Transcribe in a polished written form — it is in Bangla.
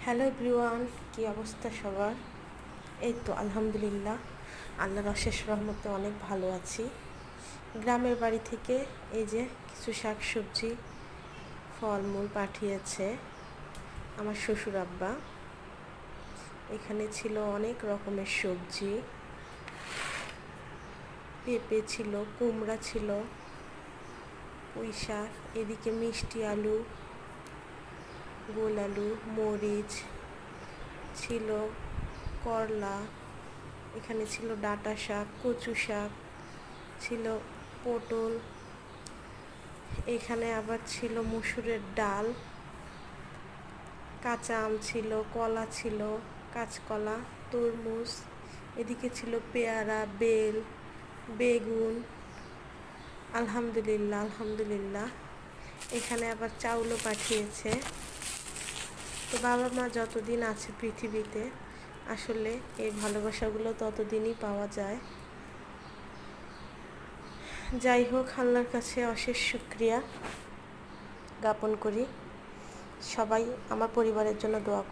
হ্যালো এভরিওয়ান, কী অবস্থা সবার? এই তো আলহামদুলিল্লাহ, আল্লাহর অশেষ রহমতে অনেক ভালো আছি। গ্রামের বাড়ি থেকে এই যে কিছু শাকসবজি ফলমূল পাঠিয়েছে আমার শ্বশুর আব্বা। এখানে ছিল অনেক রকমের সবজি, পেঁপে ছিল, কুমড়া ছিল, পুঁই শাক, এদিকে মিষ্টি আলু, গোল আলু, মরিচ ছিল, করলা, এখানে ছিল ডাঁটা শাক, কচু শাক ছিল, পটল, এখানে আবার ছিল মসুরের ডাল, কাঁচা আম ছিল, কলা ছিল, কাঁচকলা, তরমুজ, এদিকে ছিল পেয়ারা, বেল, বেগুন। আলহামদুলিল্লাহ আলহামদুলিল্লাহ। এখানে আবার চাউলও পাঠিয়েছে। তো বাবা মা যতদিন আছে পৃথিবীতে আসলে এই ভালোবাসাগুলো ততদিনই পাওয়া যায়। যাই হোক, আল্লাহর কাছে অশেষ শুকরিয়া জ্ঞাপন করি। সবাই আমার পরিবারের জন্য দোয়া